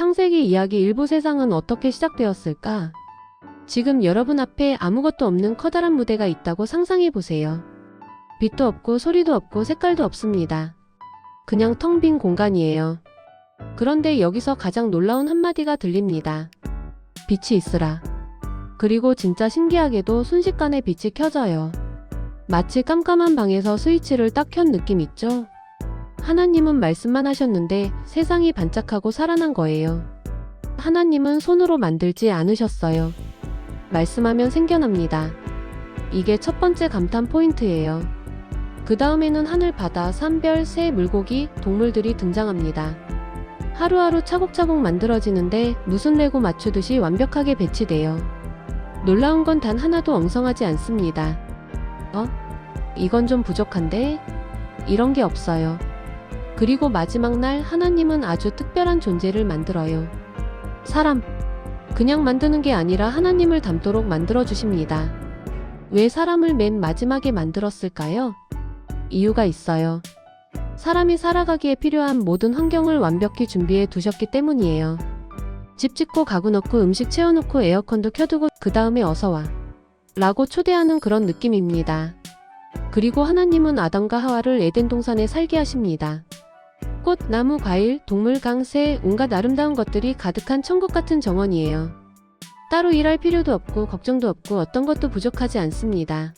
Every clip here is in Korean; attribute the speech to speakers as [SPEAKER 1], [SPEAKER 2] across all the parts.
[SPEAKER 1] 창세기 이야기 일부 세상은 어떻게 시작되었을까? 지금 여러분 앞에 아무것도 없는 커다란 무대가 있다고 상상해 보세요. 빛도 없고 소리도 없고 색깔도 없습니다. 그냥 텅 빈 공간이에요. 그런데 여기서 가장 놀라운 한마디가 들립니다. 빛이 있으라. 그리고 진짜 신기하게도 순식간에 빛이 켜져요. 마치 깜깜한 방에서 스위치를 딱 켠 느낌 있죠? 하나님은 말씀만 하셨는데 세상이 반짝하고 살아난 거예요. 하나님은 손으로 만들지 않으셨어요. 말씀하면 생겨납니다. 이게 첫 번째 감탄 포인트예요. 그 다음에는 하늘, 바다, 산, 별, 새, 물고기, 동물들이 등장합니다. 하루하루 차곡차곡 만들어지는데 무슨 레고 맞추듯이 완벽하게 배치돼요. 놀라운 건 단 하나도 엉성하지 않습니다. 이건 좀 부족한데? 이런 게 없어요. 그리고 마지막 날 하나님은 아주 특별한 존재를 만들어요. 사람. 그냥 만드는 게 아니라 하나님을 닮도록 만들어 주십니다. 왜 사람을 맨 마지막에 만들었을까요? 이유가 있어요. 사람이 살아가기에 필요한 모든 환경을 완벽히 준비해 두셨기 때문이에요. 집 짓고 가구 넣고 음식 채워놓고 에어컨도 켜두고 그 다음에 어서와 라고 초대하는 그런 느낌입니다. 그리고 하나님은 아담과 하와를 에덴 동산에 살게 하십니다. 꽃, 나무, 과일, 동물, 강, 새, 온갖 아름다운 것들이 가득한 천국 같은 정원이에요. 따로 일할 필요도 없고 걱정도 없고 어떤 것도 부족하지 않습니다.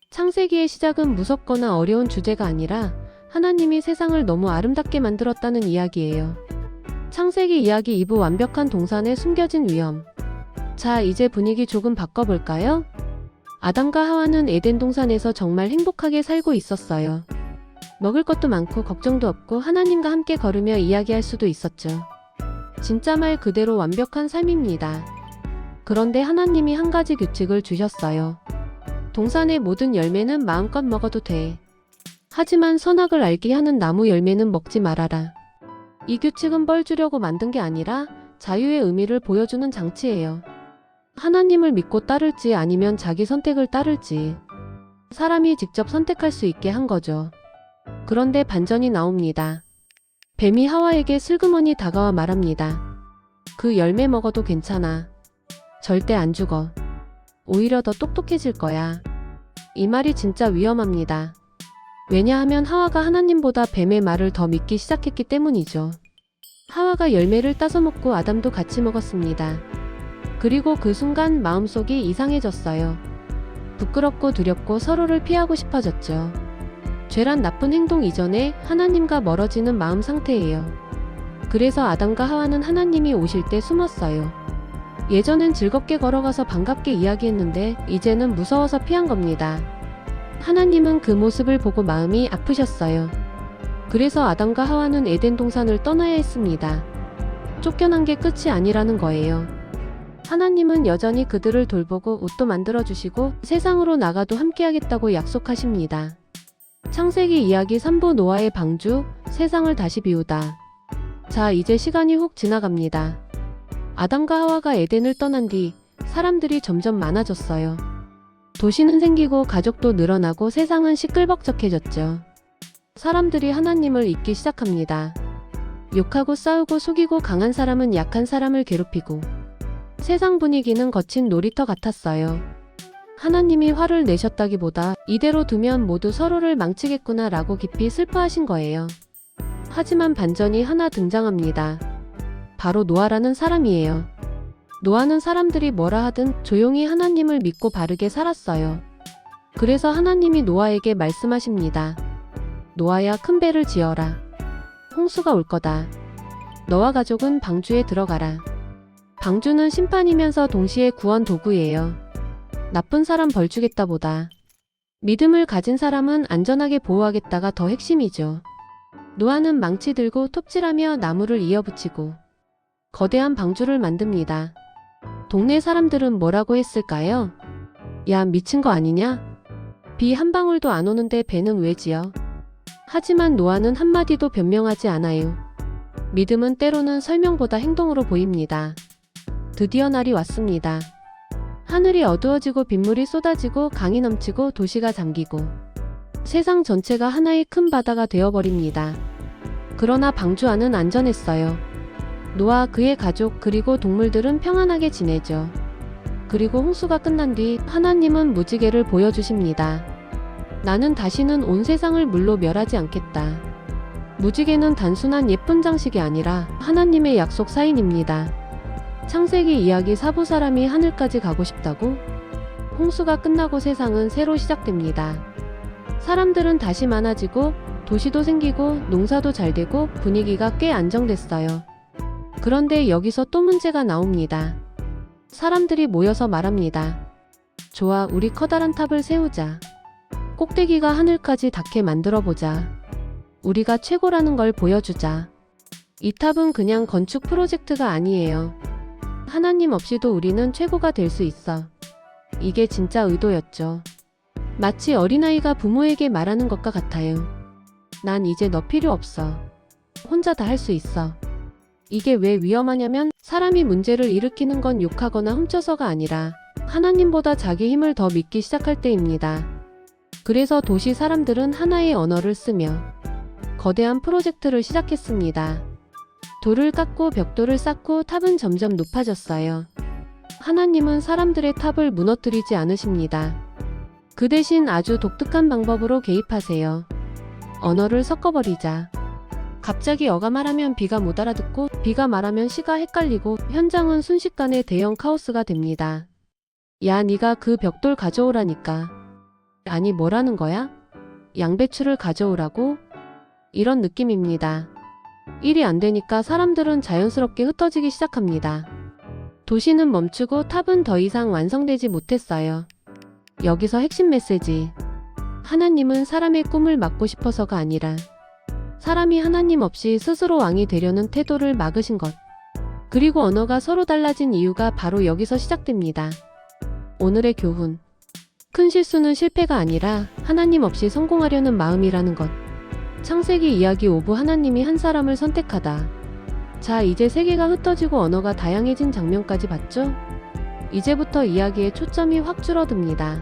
[SPEAKER 1] 창세기의 시작은 무섭거나 어려운 주제가 아니라 하나님이 세상을 너무 아름답게 만들었다는 이야기예요. 창세기 이야기 2부 완벽한 동산에 숨겨진 위험. 자, 이제 분위기 조금 바꿔볼까요? 아담과 하와는 에덴 동산에서 정말 행복하게 살고 있었어요. 먹을 것도 많고 걱정도 없고 하나님과 함께 걸으며 이야기할 수도 있었죠. 진짜 말 그대로 완벽한 삶입니다. 그런데 하나님이 한 가지 규칙을 주셨어요. 동산의 모든 열매는 마음껏 먹어도 돼. 하지만 선악을 알게 하는 나무 열매는 먹지 말아라. 이 규칙은 벌 주려고 만든 게 아니라 자유의 의미를 보여주는 장치예요. 하나님을 믿고 따를지 아니면 자기 선택을 따를지 사람이 직접 선택할 수 있게 한 거죠. 그런데 반전이 나옵니다. 뱀이 하와에게 슬그머니 다가와 말합니다. 그 열매 먹어도 괜찮아. 절대 안 죽어. 오히려 더 똑똑해질 거야. 이 말이 진짜 위험합니다. 왜냐하면 하와가 하나님보다 뱀의 말을 더 믿기 시작했기 때문이죠. 하와가 열매를 따서 먹고 아담도 같이 먹었습니다. 그리고 그 순간 마음속이 이상해졌어요. 부끄럽고 두렵고 서로를 피하고 싶어졌죠. 죄란 나쁜 행동 이전에 하나님과 멀어지는 마음 상태예요. 그래서 아담과 하와는 하나님이 오실 때 숨었어요. 예전엔 즐겁게 걸어가서 반갑게 이야기했는데 이제는 무서워서 피한 겁니다. 하나님은 그 모습을 보고 마음이 아프셨어요. 그래서 아담과 하와는 에덴 동산을 떠나야 했습니다. 쫓겨난 게 끝이 아니라는 거예요. 하나님은 여전히 그들을 돌보고 옷도 만들어주시고 세상으로 나가도 함께하겠다고 약속하십니다. 창세기 이야기 3부 노아의 방주, 세상을 다시 비우다. 자, 이제 시간이 훅 지나갑니다. 아담과 하와가 에덴을 떠난 뒤 사람들이 점점 많아졌어요. 도시는 생기고 가족도 늘어나고 세상은 시끌벅적해졌죠. 사람들이 하나님을 잊기 시작합니다. 욕하고 싸우고 속이고 강한 사람은 약한 사람을 괴롭히고 세상 분위기는 거친 놀이터 같았어요. 하나님이 화를 내셨다기보다 이대로 두면 모두 서로를 망치겠구나 라고 깊이 슬퍼하신 거예요. 하지만 반전이 하나 등장합니다. 바로 노아라는 사람이에요. 노아는 사람들이 뭐라 하든 조용히 하나님을 믿고 바르게 살았어요. 그래서 하나님이 노아에게 말씀하십니다. 노아야, 큰 배를 지어라. 홍수가 올 거다. 너와 가족은 방주에 들어가라. 방주는 심판이면서 동시에 구원 도구예요. 나쁜 사람 벌 주겠다 보다 믿음을 가진 사람은 안전하게 보호하겠다가 더 핵심이죠. 노아는 망치 들고 톱질하며 나무를 이어붙이고 거대한 방주를 만듭니다. 동네 사람들은 뭐라고 했을까요? 야, 미친 거 아니냐? 비 한 방울도 안 오는데 배는 왜 지어? 하지만 노아는 한마디도 변명하지 않아요. 믿음은 때로는 설명보다 행동으로 보입니다. 드디어 날이 왔습니다. 하늘이 어두워지고 빗물이 쏟아지고 강이 넘치고 도시가 잠기고 세상 전체가 하나의 큰 바다가 되어버립니다. 그러나 방주 안은 안전했어요. 노아, 그의 가족, 그리고 동물들은 평안하게 지내죠. 그리고 홍수가 끝난 뒤 하나님은 무지개를 보여주십니다. 나는 다시는 온 세상을 물로 멸하지 않겠다. 무지개는 단순한 예쁜 장식이 아니라 하나님의 약속 사인입니다. 창세기 이야기 사부 사람이 하늘까지 가고 싶다고? 홍수가 끝나고 세상은 새로 시작됩니다. 사람들은 다시 많아지고 도시도 생기고 농사도 잘 되고 분위기가 꽤 안정됐어요. 그런데 여기서 또 문제가 나옵니다. 사람들이 모여서 말합니다. 좋아, 우리 커다란 탑을 세우자. 꼭대기가 하늘까지 닿게 만들어보자. 우리가 최고라는 걸 보여주자. 이 탑은 그냥 건축 프로젝트가 아니에요. 하나님 없이도 우리는 최고가 될 수 있어. 이게 진짜 의도였죠. 마치 어린아이가 부모에게 말하는 것과 같아요. 난 이제 너 필요 없어. 혼자 다 할 수 있어. 이게 왜 위험하냐면 사람이 문제를 일으키는 건 욕하거나 훔쳐서가 아니라 하나님보다 자기 힘을 더 믿기 시작할 때입니다. 그래서 도시 사람들은 하나의 언어를 쓰며 거대한 프로젝트를 시작했습니다. 돌을 깎고 벽돌을 쌓고 탑은 점점 높아졌어요. 하나님은 사람들의 탑을 무너뜨리지 않으십니다. 그 대신 아주 독특한 방법으로 개입하세요. 언어를 섞어버리자. 갑자기 어가 말하면 비가 못 알아듣고 비가 말하면 시가 헷갈리고 현장은 순식간에 대형 카오스가 됩니다. 야, 네가 그 벽돌 가져오라니까. 아니, 뭐라는 거야? 양배추를 가져오라고? 이런 느낌입니다. 일이 안 되니까 사람들은 자연스럽게 흩어지기 시작합니다. 도시는 멈추고 탑은 더 이상 완성되지 못했어요. 여기서 핵심 메시지. 하나님은 사람의 꿈을 막고 싶어서가 아니라 사람이 하나님 없이 스스로 왕이 되려는 태도를 막으신 것. 그리고 언어가 서로 달라진 이유가 바로 여기서 시작됩니다. 오늘의 교훈. 큰 실수는 실패가 아니라 하나님 없이 성공하려는 마음이라는 것. 창세기 이야기 5부 하나님이 한 사람을 선택하다. 자, 이제 세계가 흩어지고 언어가 다양해진 장면까지 봤죠? 이제부터 이야기의 초점이 확 줄어듭니다.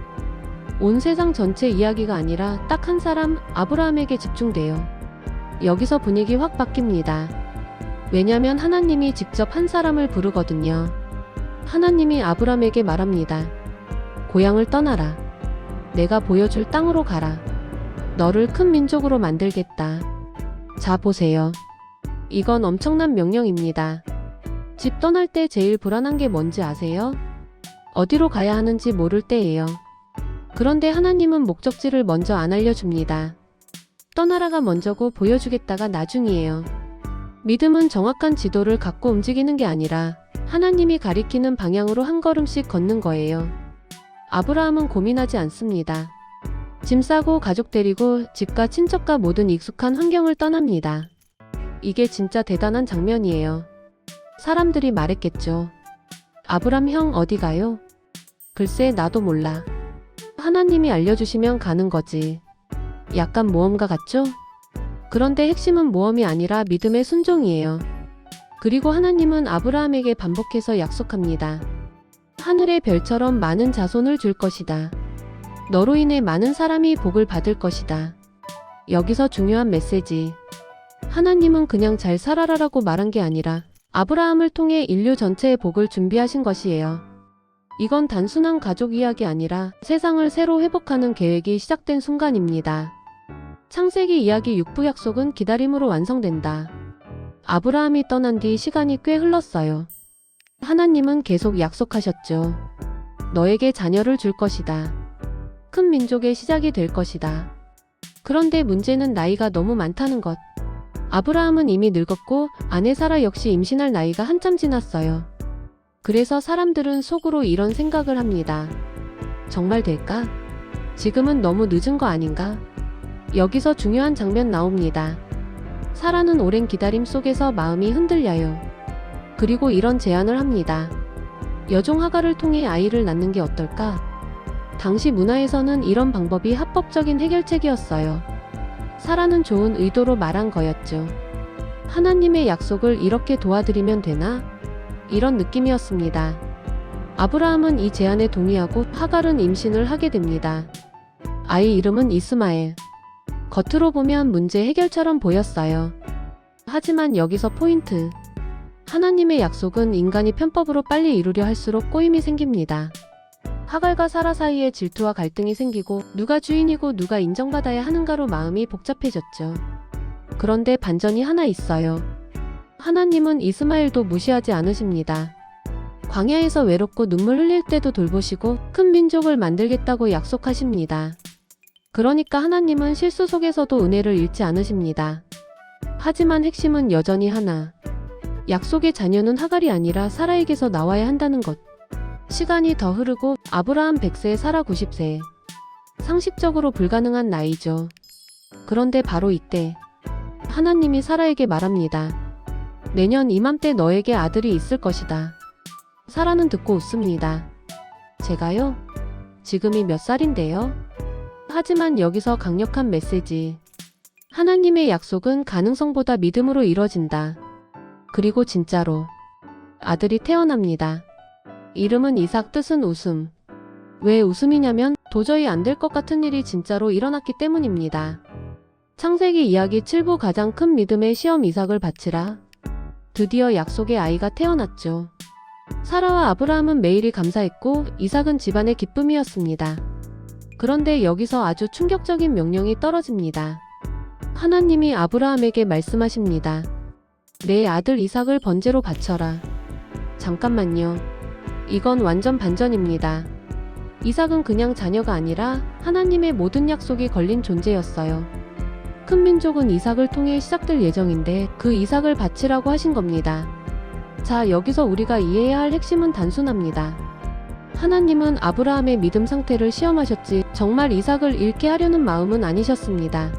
[SPEAKER 1] 온 세상 전체 이야기가 아니라 딱 한 사람, 아브라함에게 집중돼요. 여기서 분위기 확 바뀝니다. 왜냐면 하나님이 직접 한 사람을 부르거든요. 하나님이 아브라함에게 말합니다. 고향을 떠나라. 내가 보여줄 땅으로 가라. 너를 큰 민족으로 만들겠다. 자, 보세요. 이건 엄청난 명령입니다. 집 떠날 때 제일 불안한 게 뭔지 아세요? 어디로 가야 하는지 모를 때예요. 그런데 하나님은 목적지를 먼저 안 알려줍니다. 떠나라가 먼저고 보여주겠다가 나중이에요. 믿음은 정확한 지도를 갖고 움직이는 게 아니라 하나님이 가리키는 방향으로 한 걸음씩 걷는 거예요. 아브라함은 고민하지 않습니다. 짐 싸고 가족 데리고 집과 친척과 모든 익숙한 환경을 떠납니다. 이게 진짜 대단한 장면이에요. 사람들이 말했겠죠. 아브람 형 어디 가요? 글쎄, 나도 몰라. 하나님이 알려주시면 가는 거지. 약간 모험가 같죠? 그런데 핵심은 모험이 아니라 믿음의 순종이에요. 그리고 하나님은 아브라함에게 반복해서 약속합니다. 하늘의 별처럼 많은 자손을 줄 것이다. 너로 인해 많은 사람이 복을 받을 것이다. 여기서 중요한 메시지. 하나님은 그냥 잘 살아라라고 말한 게 아니라 아브라함을 통해 인류 전체의 복을 준비하신 것이에요. 이건 단순한 가족 이야기 아니라 세상을 새로 회복하는 계획이 시작된 순간입니다. 창세기 이야기 6부 약속은 기다림으로 완성된다. 아브라함이 떠난 뒤 시간이 꽤 흘렀어요. 하나님은 계속 약속하셨죠. 너에게 자녀를 줄 것이다. 큰 민족의 시작이 될 것이다. 그런데 문제는 나이가 너무 많다는 것. 아브라함은 이미 늙었고 아내 사라 역시 임신할 나이가 한참 지났어요. 그래서 사람들은 속으로 이런 생각을 합니다. 정말 될까? 지금은 너무 늦은 거 아닌가? 여기서 중요한 장면 나옵니다. 사라는 오랜 기다림 속에서 마음이 흔들려요. 그리고 이런 제안을 합니다. 여종 하가를 통해 아이를 낳는 게 어떨까? 당시 문화에서는 이런 방법이 합법적인 해결책이었어요. 사라는 좋은 의도로 말한 거였죠. 하나님의 약속을 이렇게 도와드리면 되나? 이런 느낌이었습니다. 아브라함은 이 제안에 동의하고 하갈은 임신을 하게 됩니다. 아이 이름은 이스마엘. 겉으로 보면 문제 해결처럼 보였어요. 하지만 여기서 포인트. 하나님의 약속은 인간이 편법으로 빨리 이루려 할수록 꼬임이 생깁니다. 하갈과 사라 사이에 질투와 갈등이 생기고 누가 주인이고 누가 인정받아야 하는가로 마음이 복잡해졌죠. 그런데 반전이 하나 있어요. 하나님은 이스마엘도 무시하지 않으십니다. 광야에서 외롭고 눈물 흘릴 때도 돌보시고 큰 민족을 만들겠다고 약속하십니다. 그러니까 하나님은 실수 속에서도 은혜를 잃지 않으십니다. 하지만 핵심은 여전히 하나. 약속의 자녀는 하갈이 아니라 사라에게서 나와야 한다는 것. 시간이 더 흐르고 아브라함 100세, 사라 90세. 상식적으로 불가능한 나이죠. 그런데 바로 이때 하나님이 사라에게 말합니다. 내년 이맘때 너에게 아들이 있을 것이다. 사라는 듣고 웃습니다. 제가요? 지금이 몇 살인데요? 하지만 여기서 강력한 메시지. 하나님의 약속은 가능성보다 믿음으로 이뤄진다. 그리고 진짜로 아들이 태어납니다. 이름은 이삭, 뜻은 웃음. 왜 웃음이냐면 도저히 안 될 것 같은 일이 진짜로 일어났기 때문입니다. 창세기 이야기 7부 가장 큰 믿음의 시험 이삭을 바치라. 드디어 약속의 아이가 태어났죠. 사라와 아브라함은 매일이 감사했고 이삭은 집안의 기쁨이었습니다. 그런데 여기서 아주 충격적인 명령이 떨어집니다. 하나님이 아브라함에게 말씀하십니다. 내 아들 이삭을 번제로 바쳐라. 잠깐만요. 이건 완전 반전입니다. 이삭은 그냥 자녀가 아니라 하나님의 모든 약속이 걸린 존재였어요. 큰 민족은 이삭을 통해 시작될 예정인데 그 이삭을 바치라고 하신 겁니다. 자, 여기서 우리가 이해해야 할 핵심은 단순합니다. 하나님은 아브라함의 믿음 상태를 시험하셨지 정말 이삭을 잃게 하려는 마음은 아니셨습니다.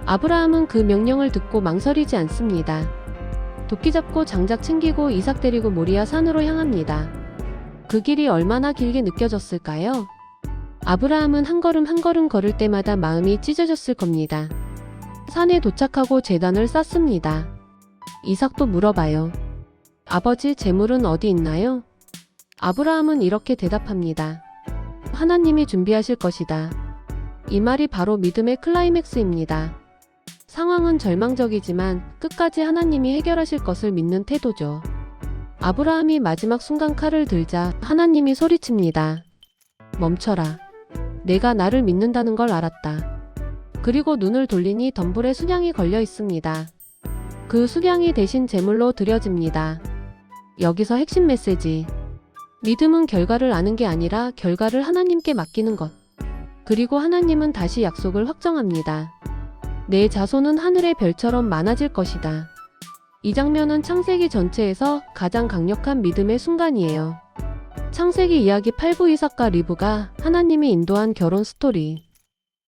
[SPEAKER 1] 아브라함은 그 명령을 듣고 망설이지 않습니다. 도끼 잡고 장작 챙기고 이삭 데리고 모리아 산으로 향합니다. 그 길이 얼마나 길게 느껴졌을까요? 아브라함은 한 걸음 한 걸음 걸을 때마다 마음이 찢어졌을 겁니다. 산에 도착하고 제단을 쌓습니다. 이삭도 물어봐요. 아버지, 제물은 어디 있나요? 아브라함은 이렇게 대답합니다. 하나님이 준비하실 것이다. 이 말이 바로 믿음의 클라이맥스입니다. 상황은 절망적이지만 끝까지 하나님이 해결하실 것을 믿는 태도죠. 아브라함이 마지막 순간 칼을 들자 하나님이 소리칩니다. 멈춰라. 내가 나를 믿는다는 걸 알았다. 그리고 눈을 돌리니 덤불에 순양이 걸려 있습니다. 그 순양이 대신 제물로 드려집니다. 여기서 핵심 메시지. 믿음은 결과를 아는 게 아니라 결과를 하나님께 맡기는 것. 그리고 하나님은 다시 약속을 확정합니다. 내 자손은 하늘의 별처럼 많아질 것이다. 이 장면은 창세기 전체에서 가장 강력한 믿음의 순간이에요. 창세기 이야기 8부 이삭과 리브가 하나님이 인도한 결혼 스토리.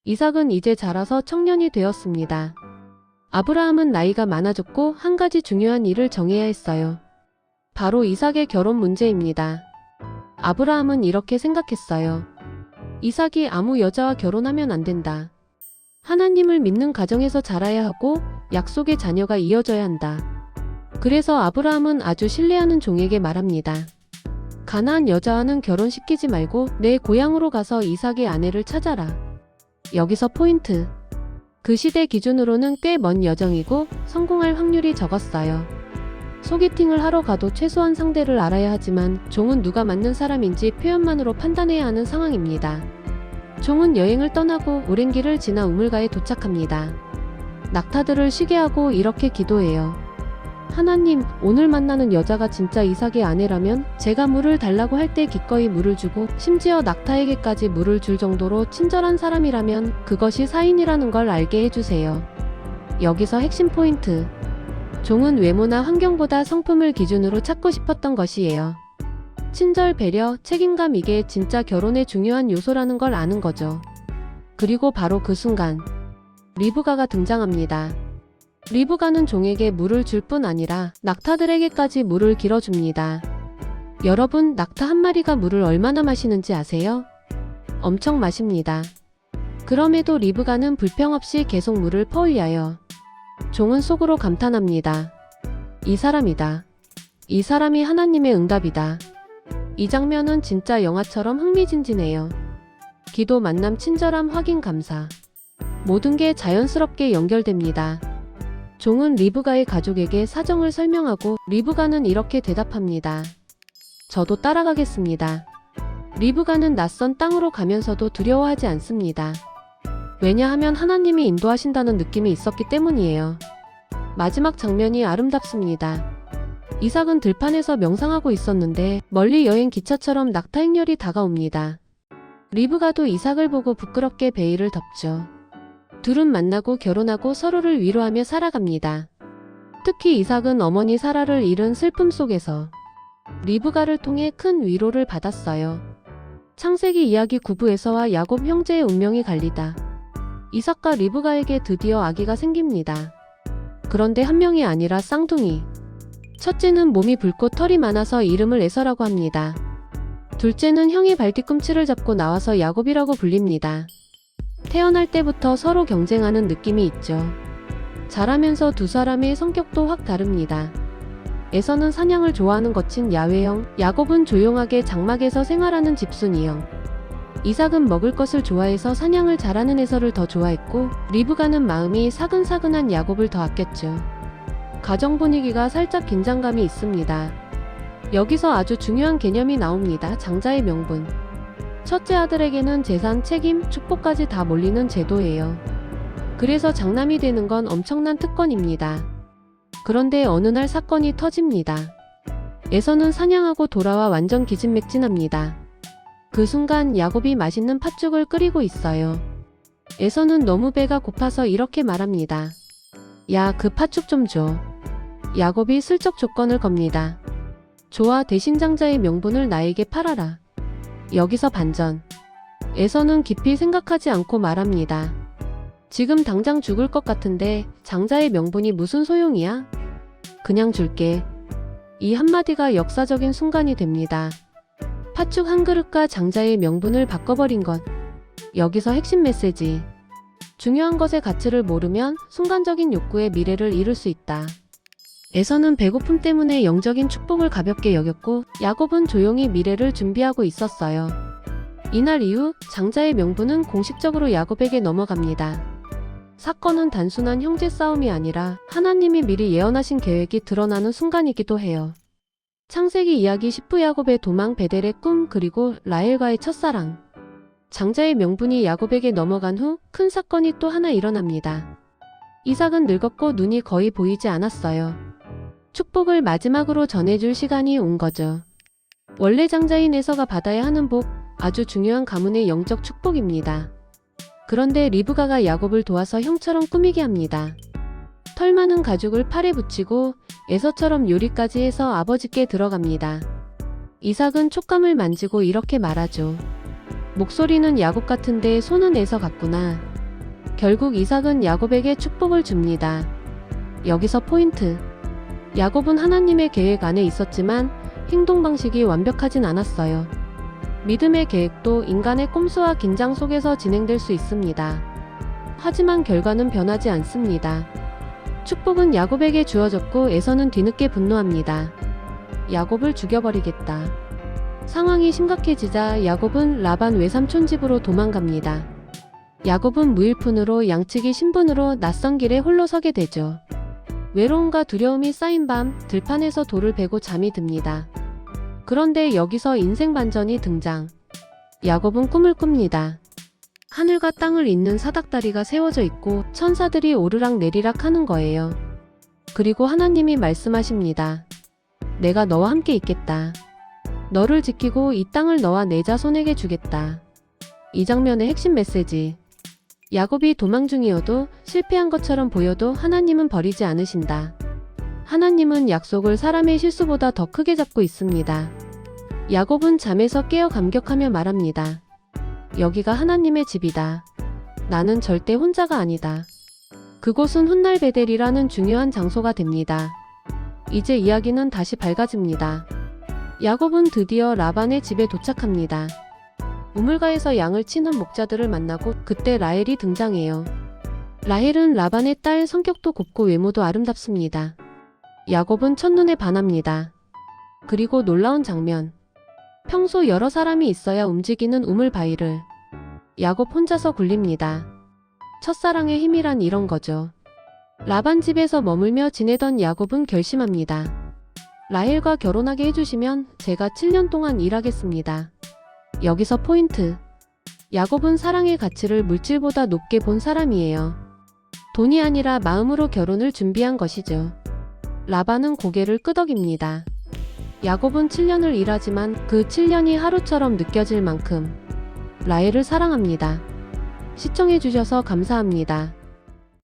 [SPEAKER 1] 이삭은 이제 자라서 청년이 되었습니다. 아브라함은 나이가 많아졌고 한 가지 중요한 일을 정해야 했어요. 바로 이삭의 결혼 문제입니다. 아브라함은 이렇게 생각했어요. 이삭이 아무 여자와 결혼하면 안 된다. 하나님을 믿는 가정에서 자라야 하고 약속의 자녀가 이어져야 한다. 그래서 아브라함은 아주 신뢰하는 종에게 말합니다. 가나안 여자와는 결혼시키지 말고 내 고향으로 가서 이삭의 아내를 찾아라. 여기서 포인트. 그 시대 기준으로는 꽤 먼 여정이고 성공할 확률이 적었어요. 소개팅을 하러 가도 최소한 상대를 알아야 하지만 종은 누가 맞는 사람인지 표현만으로 판단해야 하는 상황입니다. 종은 여행을 떠나고 오랜 길을 지나 우물가에 도착합니다. 낙타들을 쉬게 하고 이렇게 기도해요. 하나님, 오늘 만나는 여자가 진짜 이삭의 아내라면 제가 물을 달라고 할 때 기꺼이 물을 주고 심지어 낙타에게까지 물을 줄 정도로 친절한 사람이라면 그것이 사인이라는 걸 알게 해주세요. 여기서 핵심 포인트. 종은 외모나 환경보다 성품을 기준으로 찾고 싶었던 것이에요. 친절, 배려, 책임감, 이게 진짜 결혼의 중요한 요소라는 걸 아는 거죠. 그리고 바로 그 순간 리브가가 등장합니다. 리브가는 종에게 물을 줄 뿐 아니라 낙타들에게까지 물을 길어줍니다. 여러분, 낙타 한 마리가 물을 얼마나 마시는지 아세요? 엄청 마십니다. 그럼에도 리브가는 불평 없이 계속 물을 퍼올려요. 종은 속으로 감탄합니다. 이 사람이다. 이 사람이 하나님의 응답이다. 이 장면은 진짜 영화처럼 흥미진진해요. 기도, 만남, 친절함, 확인, 감사. 모든 게 자연스럽게 연결됩니다. 종은 리브가의 가족에게 사정을 설명하고 리브가는 이렇게 대답합니다. 저도 따라가겠습니다. 리브가는 낯선 땅으로 가면서도 두려워하지 않습니다. 왜냐하면 하나님이 인도하신다는 느낌이 있었기 때문이에요. 마지막 장면이 아름답습니다. 이삭은 들판에서 명상하고 있었는데 멀리 여행 기차처럼 낙타 행렬이 다가옵니다. 리브가도 이삭을 보고 부끄럽게 베일을 덮죠. 둘은 만나고 결혼하고 서로를 위로하며 살아갑니다. 특히 이삭은 어머니 사라를 잃은 슬픔 속에서 리브가를 통해 큰 위로를 받았어요. 창세기 이야기 9부에서와 야곱 형제의 운명이 갈리다. 이삭과 리브가에게 드디어 아기가 생깁니다. 그런데 한 명이 아니라 쌍둥이. 첫째는 몸이 붉고 털이 많아서 이름을 에서라고 합니다. 둘째는 형이 발뒤꿈치를 잡고 나와서 야곱이라고 불립니다. 태어날 때부터 서로 경쟁하는 느낌이 있죠. 자라면서 두 사람의 성격도 확 다릅니다. 에서는 사냥을 좋아하는 거친 야외형, 야곱은 조용하게 장막에서 생활하는 집순이형. 이삭은 먹을 것을 좋아해서 사냥을 잘하는 에서를 더 좋아했고 리브가는 마음이 사근사근한 야곱을 더 아꼈죠. 가정 분위기가 살짝 긴장감이 있습니다. 여기서 아주 중요한 개념이 나옵니다. 장자의 명분. 첫째 아들에게는 재산, 책임, 축복까지 다 몰리는 제도예요. 그래서 장남이 되는 건 엄청난 특권입니다. 그런데 어느 날 사건이 터집니다. 에서는 사냥하고 돌아와 완전 기진맥진합니다. 그 순간 야곱이 맛있는 팥죽을 끓이고 있어요. 에서는 너무 배가 고파서 이렇게 말합니다. 야, 그 팥죽 좀 줘. 야곱이 슬쩍 조건을 겁니다. 좋아, 대신 장자의 명분을 나에게 팔아라. 여기서 반전. 에서는 깊이 생각하지 않고 말합니다. 지금 당장 죽을 것 같은데 장자의 명분이 무슨 소용이야? 그냥 줄게. 이 한마디가 역사적인 순간이 됩니다. 팥죽 한 그릇과 장자의 명분을 바꿔버린 것. 여기서 핵심 메시지. 중요한 것의 가치를 모르면 순간적인 욕구의 미래를 잃을 수 있다. 에서는 배고픔 때문에 영적인 축복을 가볍게 여겼고 야곱은 조용히 미래를 준비하고 있었어요. 이날 이후 장자의 명분은 공식적으로 야곱에게 넘어갑니다. 사건은 단순한 형제 싸움이 아니라 하나님이 미리 예언하신 계획이 드러나는 순간이기도 해요. 창세기 이야기 10부 야곱의 도망, 베델의 꿈, 그리고 라헬과의 첫사랑. 장자의 명분이 야곱에게 넘어간 후 큰 사건이 또 하나 일어납니다. 이삭은 늙었고 눈이 거의 보이지 않았어요. 축복을 마지막으로 전해줄 시간이 온 거죠. 원래 장자인 에서가 받아야 하는 복, 아주 중요한 가문의 영적 축복입니다. 그런데 리브가가 야곱을 도와서 형처럼 꾸미게 합니다. 털 많은 가죽을 팔에 붙이고 에서처럼 요리까지 해서 아버지께 들어갑니다. 이삭은 촉감을 만지고 이렇게 말하죠. 목소리는 야곱 같은데 손은 에서 같구나. 결국 이삭은 야곱에게 축복을 줍니다. 여기서 포인트. 야곱은 하나님의 계획 안에 있었지만 행동 방식이 완벽하진 않았어요. 믿음의 계획도 인간의 꼼수와 긴장 속에서 진행될 수 있습니다. 하지만 결과는 변하지 않습니다. 축복은 야곱에게 주어졌고 에서는 뒤늦게 분노합니다. 야곱을 죽여버리겠다. 상황이 심각해지자 야곱은 라반 외삼촌 집으로 도망갑니다. 야곱은 무일푼으로 양치기 신분으로 낯선 길에 홀로 서게 되죠. 외로움과 두려움이 쌓인 밤, 들판에서 돌을 베고 잠이 듭니다. 그런데 여기서 인생 반전이 등장. 야곱은 꿈을 꿉니다. 하늘과 땅을 잇는 사닥다리가 세워져 있고 천사들이 오르락 내리락 하는 거예요. 그리고 하나님이 말씀하십니다. 내가 너와 함께 있겠다. 너를 지키고 이 땅을 너와 내 자손에게 주겠다. 이 장면의 핵심 메시지. 야곱이 도망 중이어도 실패한 것처럼 보여도 하나님은 버리지 않으신다. 하나님은 약속을 사람의 실수보다 더 크게 잡고 있습니다. 야곱은 잠에서 깨어 감격하며 말합니다. 여기가 하나님의 집이다. 나는 절대 혼자가 아니다. 그곳은 훗날 베델이라는 중요한 장소가 됩니다. 이제 이야기는 다시 밝아집니다. 야곱은 드디어 라반의 집에 도착합니다. 우물가에서 양을 치는 목자들을 만나고 그때 라헬이 등장해요. 라헬은 라반의 딸, 성격도 곱고 외모도 아름답습니다. 야곱은 첫눈에 반합니다. 그리고 놀라운 장면. 평소 여러 사람이 있어야 움직이는 우물 바위를 야곱 혼자서 굴립니다. 첫사랑의 힘이란 이런 거죠. 라반 집에서 머물며 지내던 야곱은 결심합니다. 라헬과 결혼하게 해주시면 제가 7년 동안 일하겠습니다. 여기서 포인트. 야곱은 사랑의 가치를 물질보다 높게 본 사람이에요. 돈이 아니라 마음으로 결혼을 준비한 것이죠. 라반은 고개를 끄덕입니다. 야곱은 7년을 일하지만 그 7년이 하루처럼 느껴질 만큼 라헬을 사랑합니다. 시청해주셔서 감사합니다.